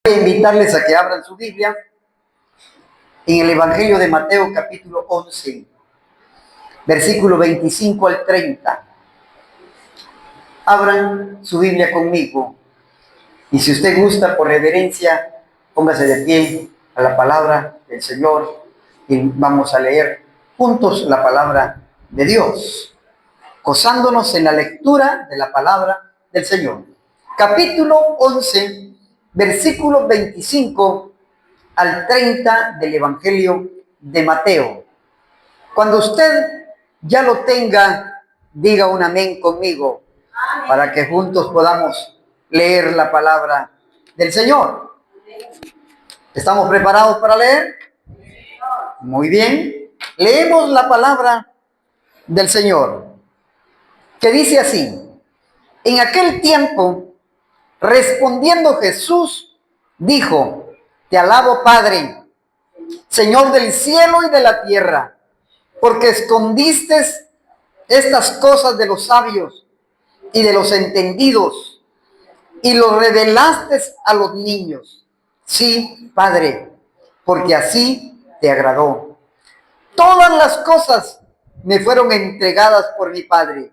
Voy a invitarles a que abran su Biblia en el Evangelio de Mateo capítulo 11, versículo 25 al 30. Abran su Biblia conmigo y si usted gusta, por reverencia, póngase de pie a la palabra del Señor y vamos a leer juntos la palabra de Dios, gozándonos en la lectura de la palabra del Señor. Capítulo 11, versículo 25 al 30 del Evangelio de Mateo. Cuando usted ya lo tenga, diga un amén conmigo, para que juntos podamos leer la palabra del Señor. ¿Estamos preparados para leer? Muy bien. Leemos la palabra del Señor, que dice así: en aquel tiempo, respondiendo Jesús, dijo: Te alabo, Padre, Señor del cielo y de la tierra, porque escondiste estas cosas de los sabios y de los entendidos, y los revelaste a los niños. Sí, Padre, porque así te agradó. Todas las cosas me fueron entregadas por mi Padre,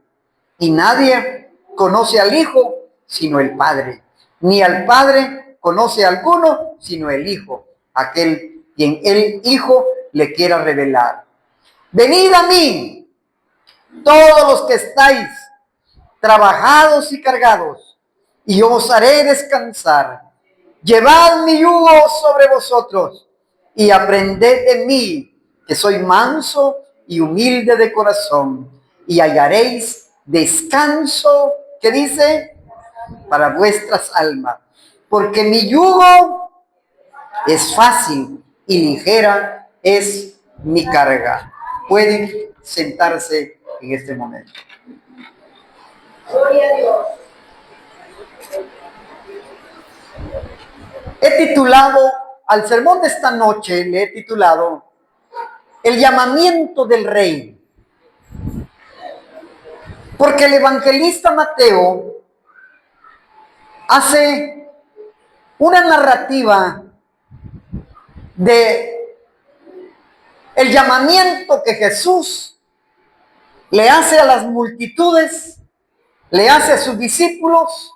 y nadie conoce al Hijo sino el Padre, ni al Padre conoce a alguno sino el Hijo, aquel quien el Hijo le quiera revelar. Venid a mí, todos los que estáis trabajados y cargados, y yo os haré descansar. Llevad mi yugo sobre vosotros y aprended de mí, que soy manso y humilde de corazón, y hallaréis descanso, ¿qué dice? Para vuestras almas, porque mi yugo es fácil y ligera es mi carga. Pueden sentarse en este momento. Gloria a Dios. He titulado, al sermón de esta noche, le he titulado El llamamiento del Rey. Porque el evangelista Mateo hace una narrativa de el llamamiento que Jesús le hace a las multitudes, le hace a sus discípulos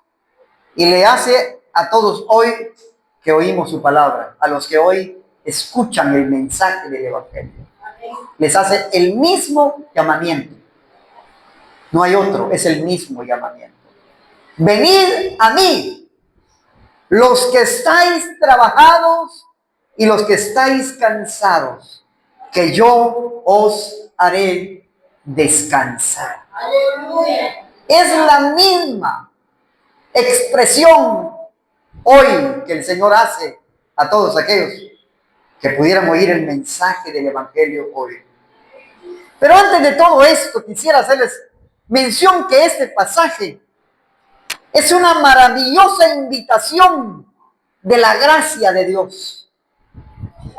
y le hace a todos hoy que oímos su palabra, a los que hoy escuchan el mensaje del evangelio. Les hace el mismo llamamiento. No hay otro, es el mismo llamamiento. Venid a mí, los que estáis trabajados y los que estáis cansados, que yo os haré descansar. ¡Aleluya! Es la misma expresión hoy que el Señor hace a todos aquellos que pudieran oír el mensaje del evangelio hoy. Pero antes de todo esto, quisiera hacerles mención que este pasaje es una maravillosa invitación de la gracia de Dios.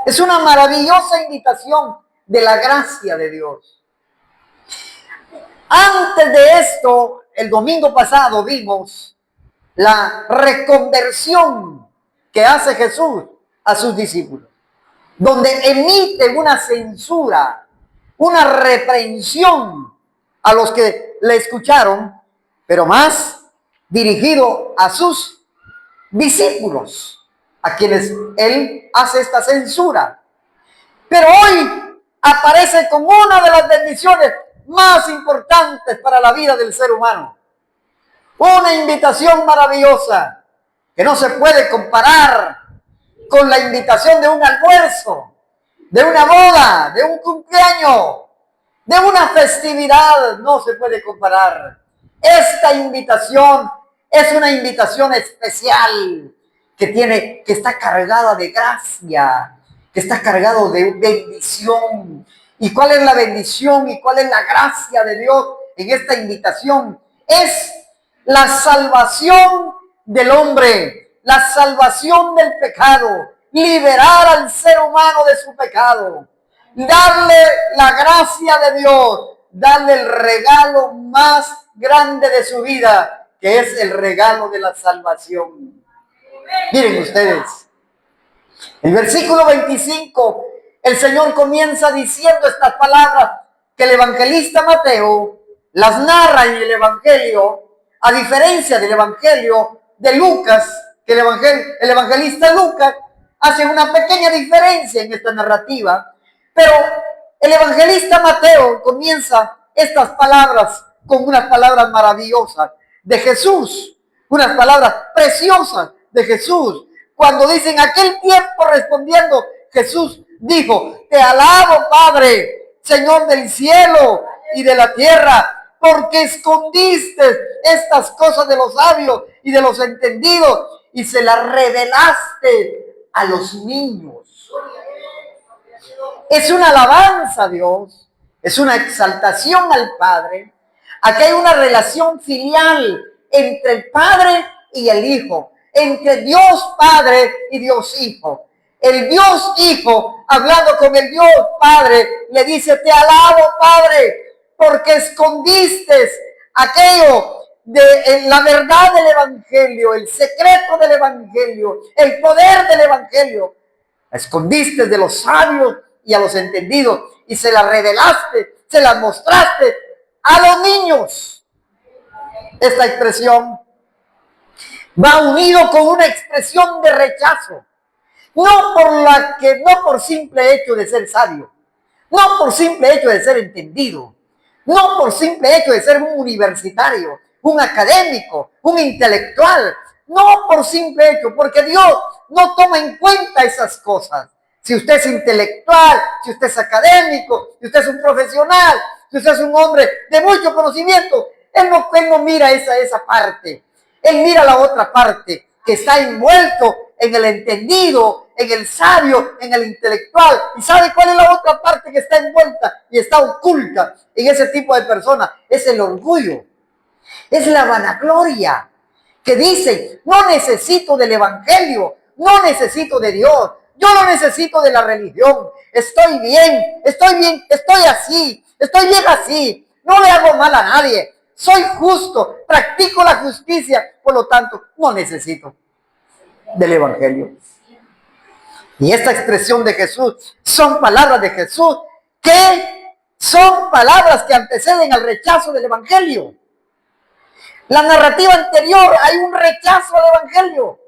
Es una maravillosa invitación de la gracia de Dios. Antes de esto, el domingo pasado vimos la reconversión que hace Jesús a sus discípulos, donde emite una censura, una reprensión a los que le escucharon, pero más dirigido a sus discípulos, a quienes él hace esta censura. Pero hoy aparece como una de las bendiciones más importantes para la vida del ser humano. Una invitación maravillosa que no se puede comparar con la invitación de un almuerzo, de una boda, de un cumpleaños, de una festividad. No se puede comparar. Esta invitación es una invitación especial que está cargada de gracia, que está cargado de bendición. ¿Y cuál es la bendición y cuál es la gracia de Dios en esta invitación? Es la salvación del hombre, la salvación del pecado, liberar al ser humano de su pecado, darle la gracia de Dios, darle el regalo más grande de su vida, que es el regalo de la salvación. Miren ustedes, El versículo 25, el Señor comienza diciendo estas palabras que el evangelista Mateo las narra en el Evangelio, a diferencia del Evangelio de Lucas, que el evangelista Lucas hace una pequeña diferencia en esta narrativa, pero el evangelista Mateo comienza estas palabras con unas palabras maravillosas de Jesús, unas palabras preciosas de Jesús, cuando dicen aquel tiempo respondiendo, Jesús dijo, te alabo, Padre, Señor del cielo y de la tierra, porque escondiste estas cosas de los sabios y de los entendidos y se las revelaste a los niños. Es una alabanza a Dios, es una exaltación al Padre. Aquí hay una relación filial entre el Padre y el Hijo, entre Dios Padre y Dios Hijo. El Dios Hijo, hablando con el Dios Padre, le dice, te alabo, Padre, porque escondiste aquello de la verdad del Evangelio, el secreto del Evangelio, el poder del Evangelio. La escondiste de los sabios y a los entendidos y se la revelaste, se la mostraste a los niños. Esta expresión va unido con una expresión de rechazo, no por simple hecho de ser sabio, no por simple hecho de ser entendido, no por simple hecho de ser un universitario, un académico, un intelectual, no por simple hecho, porque Dios no toma en cuenta esas cosas. Si usted es intelectual, si usted es académico, si usted es un profesional, si usted es un hombre de mucho conocimiento, Él no mira esa parte. Él mira la otra parte, que está envuelto en el entendido, en el sabio, en el intelectual. ¿Y sabe cuál es la otra parte que está envuelta y está oculta en ese tipo de personas? Es el orgullo, es la vanagloria, que dice, no necesito del evangelio, no necesito de Dios, yo no necesito de la religión, estoy bien, estoy bien así, no le hago mal a nadie, soy justo, practico la justicia, por lo tanto, no necesito del evangelio. Y esta expresión de Jesús son palabras de Jesús que son palabras que anteceden al rechazo del evangelio. La narrativa anterior, hay un rechazo al evangelio,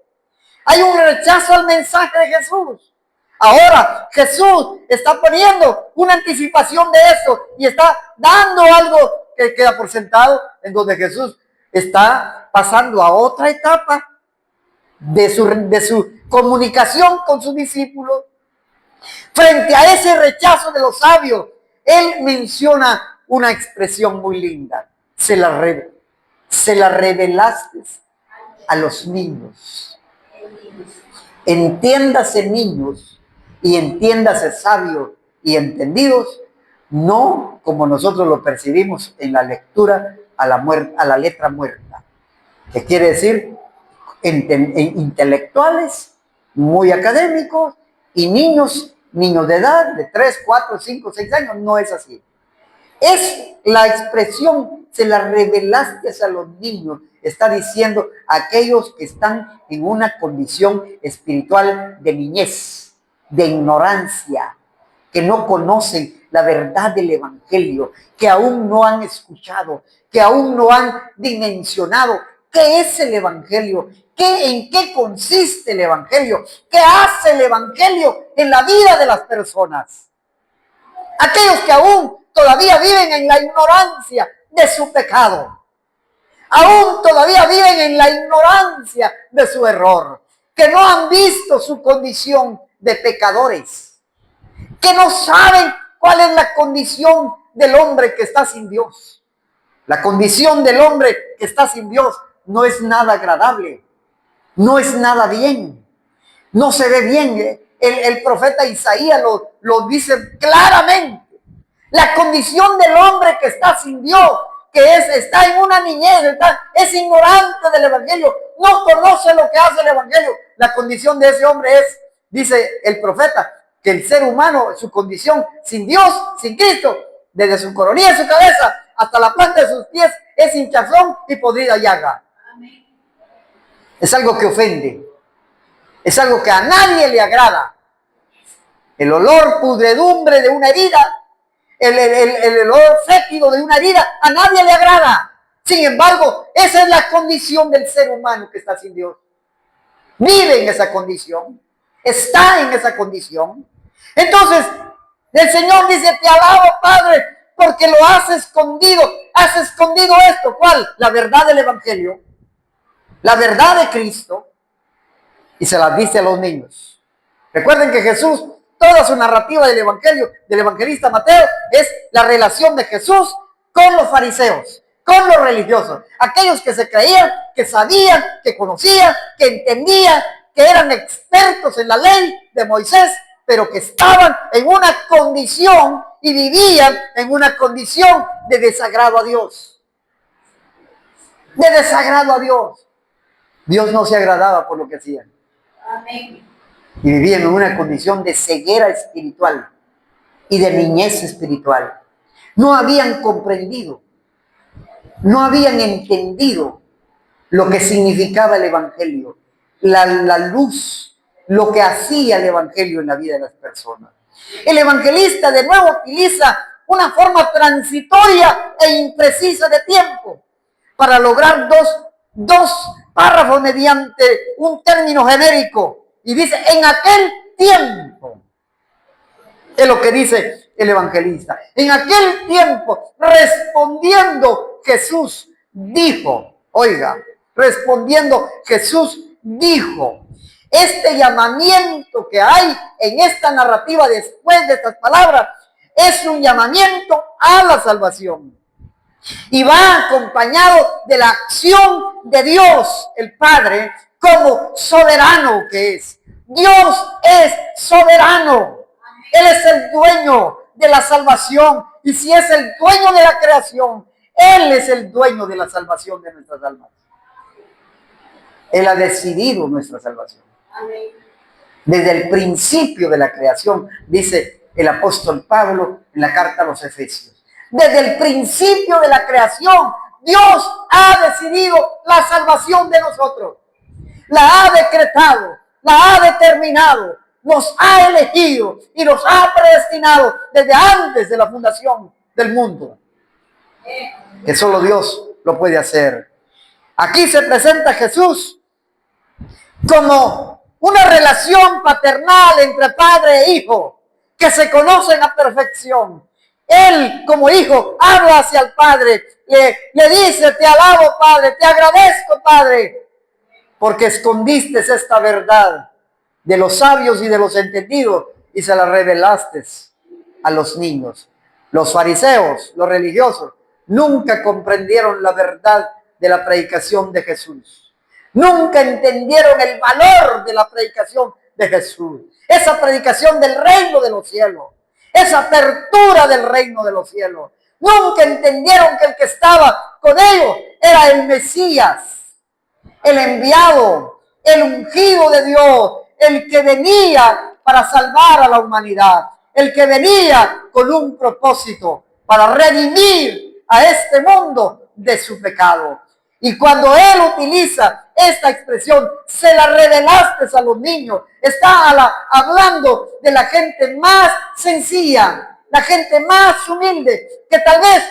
hay un rechazo al mensaje de Jesús. Ahora Jesús está poniendo una anticipación de eso y está dando algo que queda por sentado, en donde Jesús está pasando a otra etapa de su comunicación con sus discípulos. Frente a ese rechazo de los sabios, Él menciona una expresión muy linda. Se la revelaste a los niños. Entiéndase, niños, y entiéndase, sabios y entendidos, no como nosotros lo percibimos en la lectura a la letra muerta, que quiere decir intelectuales muy académicos y niños de edad de 3, 4, 5, 6 años. No es así. Es la expresión, se la revelaste a los niños. Está diciendo a aquellos que están en una condición espiritual de niñez, de ignorancia, que no conocen la verdad del evangelio, que aún no han escuchado, que aún no han dimensionado qué es el evangelio, en qué consiste el evangelio, qué hace el evangelio en la vida de las personas. Aquellos que aún todavía viven en la ignorancia de su pecado, aún todavía viven en la ignorancia de su error, que no han visto su condición de pecadores, que no saben cuál es la condición del hombre que está sin Dios. La condición del hombre que está sin Dios no es nada agradable, no es nada bien, no se ve bien. El profeta Isaías lo dice claramente. La condición del hombre que está sin Dios, está en una niñez, es ignorante del evangelio, no conoce lo que hace el evangelio. La condición de ese hombre es, dice el profeta, que el ser humano, su condición sin Dios, sin Cristo, desde su coronilla de su cabeza hasta la planta de sus pies, es hinchazón y podrida llaga. Es algo que ofende, es algo que a nadie le agrada, El olor pudredumbre de una herida, el olor fétido de una herida, a nadie le agrada. Sin embargo, esa es la condición del ser humano que está sin Dios. Vive en esa condición, está en esa condición. Entonces, el Señor dice, te alabo, Padre, porque lo has escondido. Has escondido esto, ¿cuál? La verdad del Evangelio, la verdad de Cristo, y se las dice a los niños. Recuerden que Jesús, toda su narrativa del Evangelio, del evangelista Mateo, es la relación de Jesús con los fariseos, con los religiosos, aquellos que se creían, que sabían, que conocían, que entendían, que eran expertos en la ley de Moisés, pero que estaban en una condición y vivían en una condición de desagrado a Dios. De desagrado a Dios. Dios no se agradaba por lo que hacían. Amén. Y vivían en una condición de ceguera espiritual y de niñez espiritual. No habían comprendido, no habían entendido lo que significaba el Evangelio, la luz, lo que hacía el Evangelio en la vida de las personas. El evangelista de nuevo utiliza una forma transitoria e imprecisa de tiempo para lograr dos párrafos mediante un término genérico. Y dice, en aquel tiempo, es lo que dice el evangelista. En aquel tiempo, respondiendo Jesús dijo, oiga, respondiendo Jesús dijo, este llamamiento que hay en esta narrativa después de estas palabras es un llamamiento a la salvación. Y va acompañado de la acción de Dios, el Padre, como soberano que es. Dios es soberano. Él es el dueño de la salvación. Y si es el dueño de la creación, Él es el dueño de la salvación de nuestras almas. Él ha decidido nuestra salvación. Desde el principio de la creación, dice el apóstol Pablo en la carta a los Efesios. Desde el principio de la creación, Dios ha decidido la salvación de nosotros. La ha decretado, la ha determinado, nos ha elegido y nos ha predestinado desde antes de la fundación del mundo. Que solo Dios lo puede hacer. Aquí se presenta Jesús como una relación paternal entre padre e hijo, que se conocen a perfección. Él, como hijo, habla hacia el Padre, le dice, te alabo, Padre, te agradezco, Padre, porque escondiste esta verdad de los sabios y de los entendidos y se la revelaste a los niños. Los fariseos, los religiosos, nunca comprendieron la verdad de la predicación de Jesús. Nunca entendieron el valor de la predicación de Jesús. Esa predicación del reino de los cielos. Esa apertura del reino de los cielos. Nunca entendieron que el que estaba con ellos era el Mesías, el enviado, el ungido de Dios, el que venía para salvar a la humanidad, el que venía con un propósito para redimir a este mundo de su pecado. Y cuando él utiliza esta expresión, se la revelaste a los niños, está hablando de la gente más sencilla, la gente más humilde, que tal vez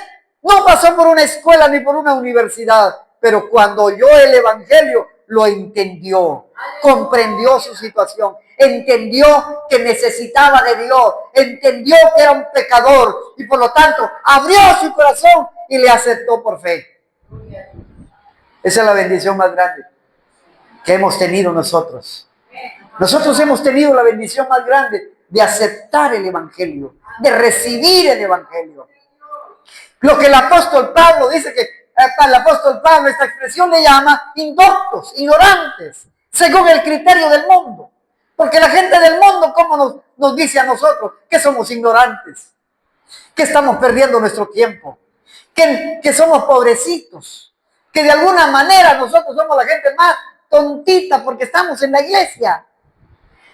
no pasó por una escuela ni por una universidad, pero cuando oyó el evangelio, lo entendió, comprendió su situación, entendió que necesitaba de Dios, entendió que era un pecador y por lo tanto abrió su corazón y le aceptó por fe. Esa es la bendición más grande que hemos tenido nosotros. Nosotros hemos tenido la bendición más grande de aceptar el evangelio, de recibir el evangelio. Lo que el apóstol Pablo dice que el apóstol Pablo esta expresión le llama indoctos, ignorantes, según el criterio del mundo. Porque la gente del mundo, ¿cómo nos dice a nosotros? Que somos ignorantes, que estamos perdiendo nuestro tiempo, que somos pobrecitos, que de alguna manera nosotros somos la gente más tontita porque estamos en la iglesia.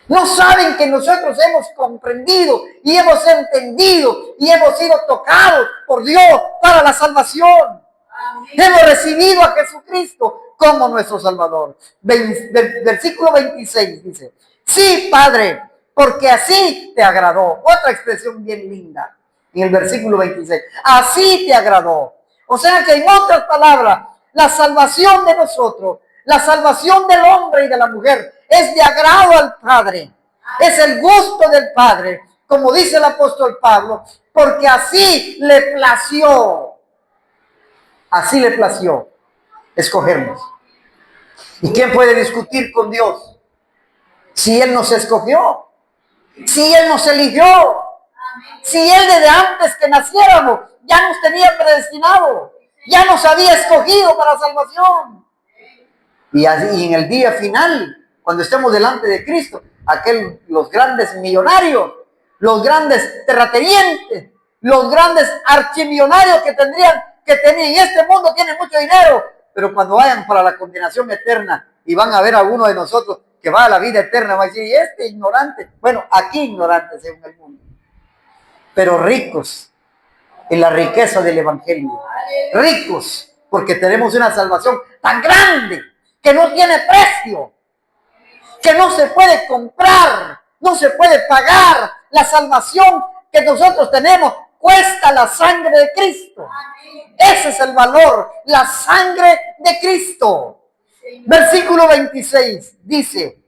No saben que nosotros hemos comprendido y hemos entendido y hemos sido tocados por Dios para la salvación. Hemos recibido a Jesucristo como nuestro Salvador. Versículo 26 dice, sí, Padre, porque así te agradó. Otra expresión bien linda en el versículo 26. Así te agradó. O sea que en otras palabras, la salvación de nosotros, la salvación del hombre y de la mujer es de agrado al Padre. Es el gusto del Padre, como dice el apóstol Pablo, porque así le plació escogernos. ¿Y quién puede discutir con Dios? Si Él nos escogió, si Él nos eligió, si Él desde antes que naciéramos ya nos tenía predestinado, ya nos había escogido para salvación. Y en el día final, cuando estemos delante de Cristo, los grandes millonarios, los grandes terratenientes, los grandes archimillonarios que tenían en este mundo, tienen mucho dinero, pero cuando vayan para la condenación eterna y van a ver a uno de nosotros que va a la vida eterna, va a decir, ¿y este ignorante? Bueno, aquí ignorante según el mundo, pero ricos en la riqueza del evangelio, ricos porque tenemos una salvación tan grande que no tiene precio, que no se puede comprar, no se puede pagar. La salvación que nosotros tenemos cuesta la sangre de Cristo. Ese es el valor, la sangre de Cristo. Versículo 26 dice,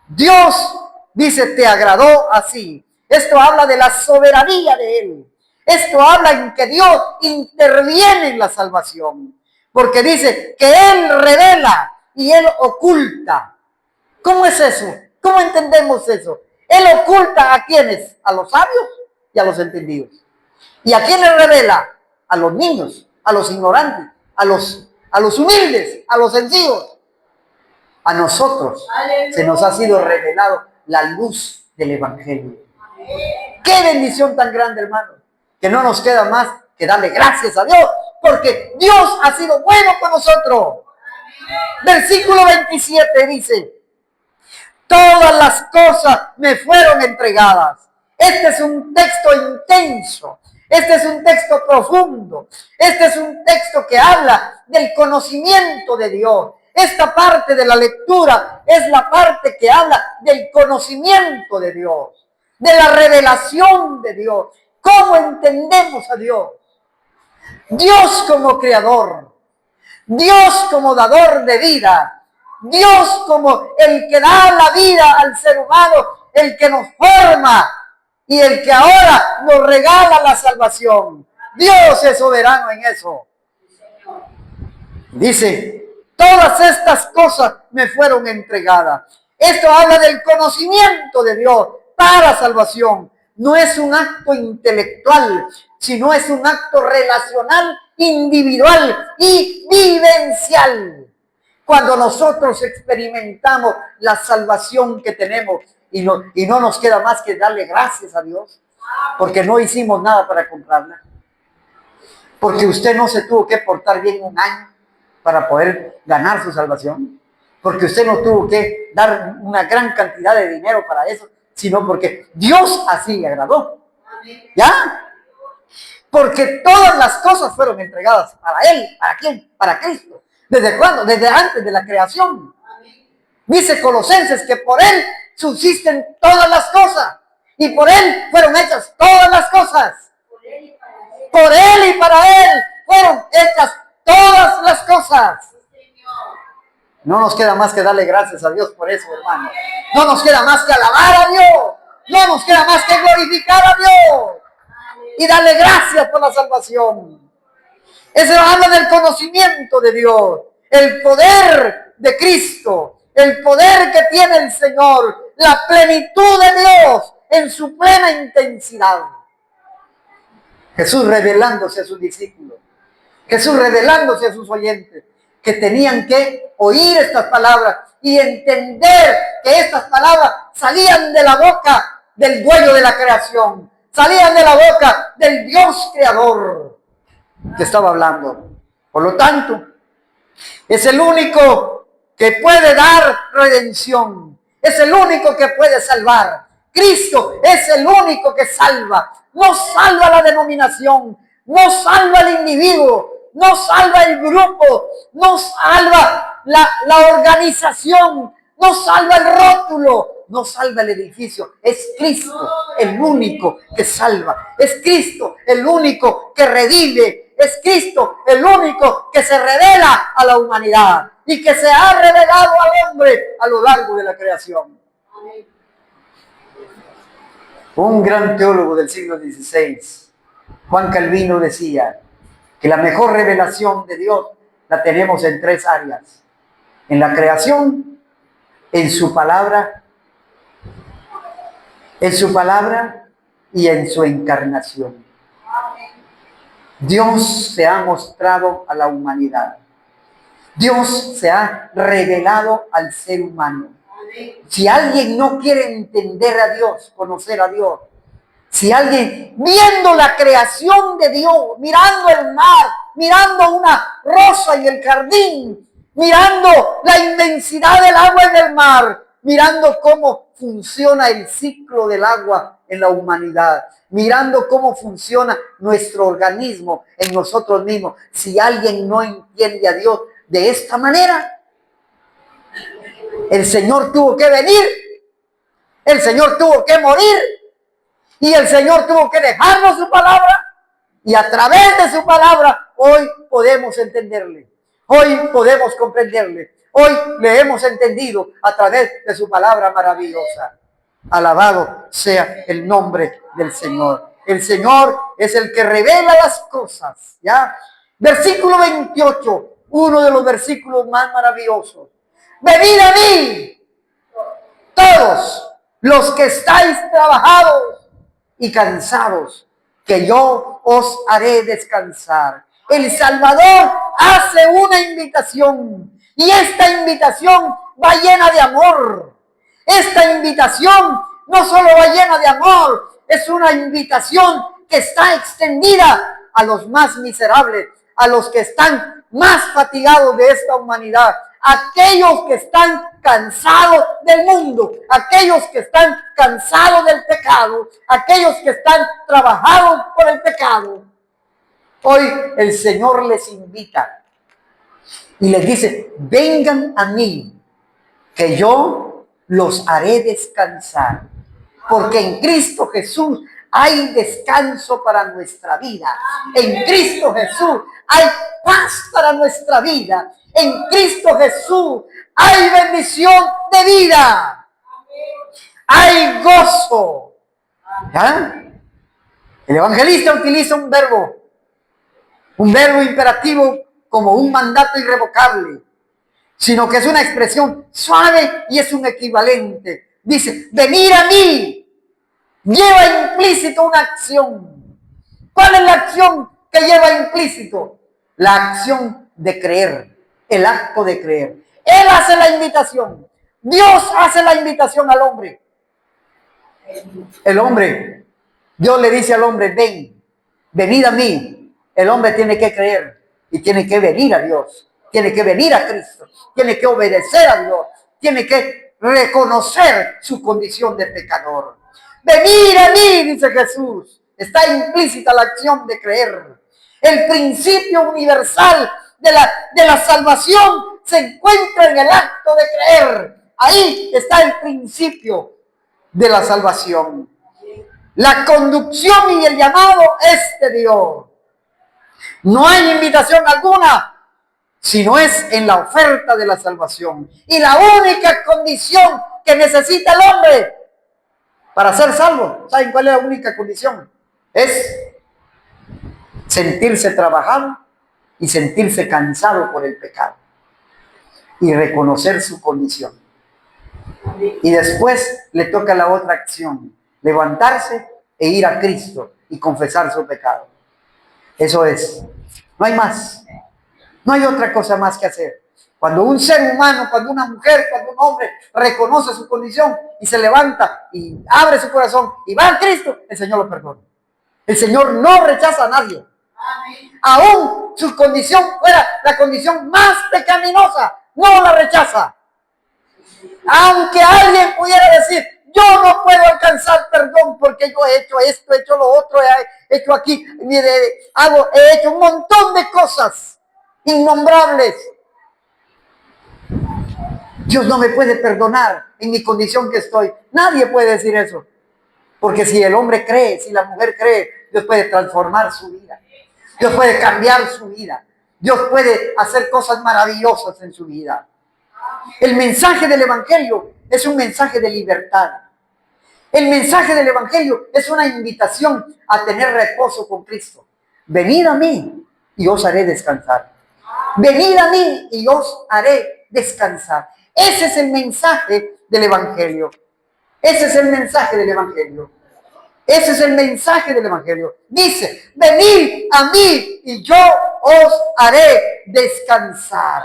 Dios, dice, te agradó así. Esto habla de la soberanía de Él. Esto habla en que Dios interviene en la salvación. Porque dice que Él revela y Él oculta. ¿Cómo es eso? ¿Cómo entendemos eso? Él oculta ¿a quiénes? A los sabios y a los entendidos. ¿Y a quiénes revela? A los niños, a los ignorantes, a los humildes, a los sencillos. A nosotros se nos ha sido revelado la luz del evangelio. ¡Qué bendición tan grande, hermano! Que no nos queda más que darle gracias a Dios, porque Dios ha sido bueno con nosotros. Versículo 27 dice, todas las cosas me fueron entregadas. Este es un texto intenso, este es un texto profundo, este es un texto que habla del conocimiento de Dios. Esta parte de la lectura es la parte que habla del conocimiento de Dios, de la revelación de Dios. ¿Cómo entendemos a Dios? Dios como creador, Dios como dador de vida, Dios como el que da la vida al ser humano, el que nos forma y el que ahora nos regala la salvación. Dios es soberano en eso. Dice, todas estas cosas me fueron entregadas. Esto habla del conocimiento de Dios para salvación. No es un acto intelectual, sino es un acto relacional, individual y vivencial. Cuando nosotros experimentamos la salvación que tenemos y no nos queda más que darle gracias a Dios, porque no hicimos nada para comprarla, porque usted no se tuvo que portar bien un año para poder ganar su salvación, porque usted no tuvo que dar una gran cantidad de dinero para eso, sino porque Dios así le agradó. ¿Ya? Porque todas las cosas fueron entregadas para Él. ¿Para quién? Para Cristo. ¿Desde cuándo? Desde antes de la creación. Dice Colosenses que por Él subsisten todas las cosas. Y por Él fueron hechas todas las cosas. Por Él y para Él fueron hechas todas las cosas. No nos queda más que darle gracias a Dios por eso, hermano. No nos queda más que alabar a Dios. No nos queda más que glorificar a Dios. Y darle gracias por la salvación. Eso habla del conocimiento de Dios. El poder de Cristo. El poder que tiene el Señor. La plenitud de Dios en su plena intensidad. Jesús revelándose a sus discípulos. Jesús revelándose a sus oyentes, que tenían que oír estas palabras y entender que estas palabras salían de la boca del dueño de la creación, salían de la boca del Dios creador que estaba hablando. Por lo tanto, es el único que puede dar redención, es el único que puede salvar. Cristo es el único que salva. No salva la denominación, no salva el individuo, no salva el grupo, no salva la organización, no salva el rótulo, no salva el edificio. Es Cristo el único que salva. Es Cristo el único que revive. Es Cristo el único que se revela a la humanidad y que se ha revelado al hombre a lo largo de la creación. Un gran teólogo del siglo XVI, Juan Calvino, decía que la mejor revelación de Dios la tenemos en tres áreas: en la creación, en su palabra y en su encarnación. Dios se ha mostrado a la humanidad. Dios se ha revelado al ser humano. Si alguien no quiere entender a Dios, conocer a Dios, si alguien viendo la creación de Dios, mirando el mar, mirando una rosa y el jardín, mirando la inmensidad del agua en el mar, mirando cómo funciona el ciclo del agua en la humanidad, mirando cómo funciona nuestro organismo en nosotros mismos, si alguien no entiende a Dios de esta manera, el Señor tuvo que venir, el Señor tuvo que morir, y el Señor tuvo que dejarnos su palabra, y a través de su palabra hoy podemos entenderle, hoy podemos comprenderle, hoy le hemos entendido a través de su palabra maravillosa. Alabado sea el nombre del Señor. El Señor es el que revela las cosas, ¿ya? Versículo 28, uno de los versículos más maravillosos. Venid a mí, todos los que estáis trabajados y cansados, que yo os haré descansar. El Salvador hace una invitación, y esta invitación va llena de amor. Esta invitación no solo va llena de amor, es una invitación que está extendida a los más miserables, a los que están más fatigados de esta humanidad, aquellos que están cansados del mundo, aquellos que están cansados del pecado, aquellos que están trabajados por el pecado. Hoy el Señor les invita y les dice: vengan a mí, que yo los haré descansar, porque en Cristo Jesús hay descanso para nuestra vida. En Cristo Jesús hay paz para nuestra vida. En Cristo Jesús hay bendición de vida. Hay gozo. ¿Ya? El evangelista utiliza un verbo imperativo como un mandato irrevocable, sino que es una expresión suave y es un equivalente. Dice: venid a mí. Lleva implícito una acción. ¿Cuál es la acción que lleva implícito? La acción de creer, el acto de creer. Él hace la invitación. Dios hace la invitación al hombre. El hombre, Dios le dice al hombre: venid a mí. El hombre tiene que creer y tiene que venir a Dios. Tiene que venir a Cristo. Tiene que obedecer a Dios. Tiene que reconocer su condición de pecador. Venid a mí, dice Jesús. Está implícita la acción de creer. El principio universal de la salvación se encuentra en el acto de creer. Ahí está el principio de la salvación. La conducción y el llamado es de Dios. No hay invitación alguna, sino es en la oferta de la salvación. Y la única condición que necesita el hombre para ser salvo, ¿saben cuál es la única condición? Es sentirse trabajado y sentirse cansado por el pecado y reconocer su condición. Y después le toca la otra acción: levantarse e ir a Cristo y confesar su pecado. Eso es. No hay más. No hay otra cosa más que hacer. Cuando un ser humano, cuando una mujer, cuando un hombre reconoce su condición y se levanta y abre su corazón y va a Cristo, el Señor lo perdona. El Señor no rechaza a nadie. Amén. Aún su condición fuera la condición más pecaminosa, no la rechaza. Aunque alguien pudiera decir: yo no puedo alcanzar perdón porque yo he hecho esto, he hecho lo otro, he hecho aquí, he hecho un montón de cosas innombrables. Dios no me puede perdonar en mi condición que estoy. Nadie puede decir eso. Porque si el hombre cree, si la mujer cree, Dios puede transformar su vida. Dios puede cambiar su vida. Dios puede hacer cosas maravillosas en su vida. El mensaje del Evangelio es un mensaje de libertad. El mensaje del Evangelio es una invitación a tener reposo con Cristo. Venid a mí y os haré descansar. Venid a mí y os haré descansar. Ese es el mensaje del Evangelio. Ese es el mensaje del Evangelio. Ese es el mensaje del Evangelio. Dice, venid a mí y yo os haré descansar.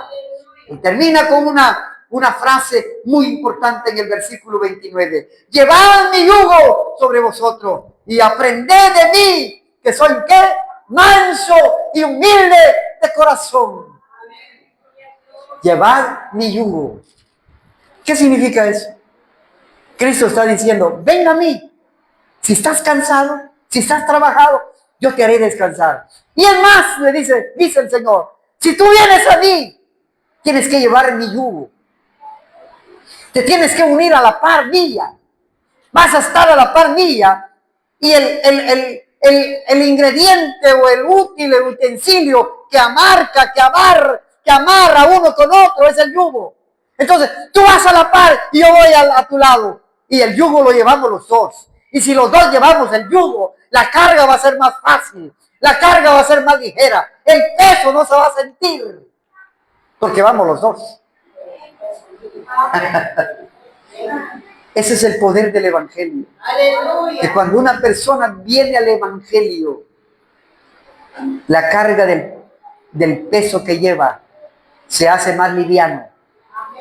Y termina con una frase muy importante en el versículo 29. Llevad mi yugo sobre vosotros y aprended de mí, que soy ¿qué? Manso y humilde de corazón. Llevad mi yugo. ¿Qué significa eso? Cristo está diciendo, ven a mí. Si estás cansado, si estás trabajado, yo te haré descansar. Y es más, le dice el Señor, si tú vienes a mí, tienes que llevar mi yugo. Te tienes que unir a la par mía. Vas a estar a la par mía. Y el ingrediente o el útil, el utensilio que amarra uno con otro es el yugo. Entonces, tú vas a la par y yo voy a tu lado. Y el yugo lo llevamos los dos. Y si los dos llevamos el yugo, la carga va a ser más fácil. La carga va a ser más ligera. El peso no se va a sentir. Porque vamos los dos. Ese es el poder del Evangelio. Que cuando una persona viene al Evangelio, la carga del peso que lleva se hace más liviano,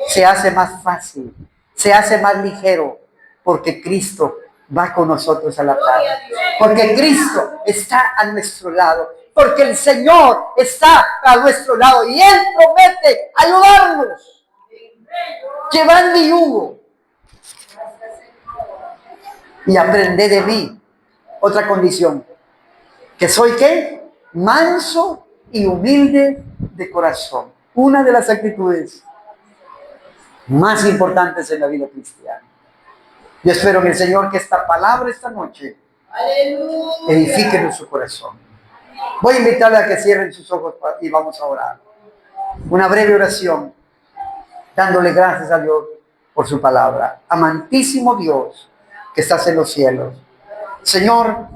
se hace más fácil, se hace más ligero, porque Cristo va con nosotros a la par. Porque Cristo está a nuestro lado. Porque el Señor está a nuestro lado y Él promete ayudarnos. Llevad mi yugo y aprended de mí. Otra condición, que soy ¿qué? Manso y humilde de corazón. Una de las actitudes más importantes en la vida cristiana. Yo espero en el Señor que esta palabra esta noche edifique en su corazón. Voy a invitarle a que cierren sus ojos y vamos a orar. Una breve oración, dándole gracias a Dios por su palabra. Amantísimo Dios que estás en los cielos. Señor,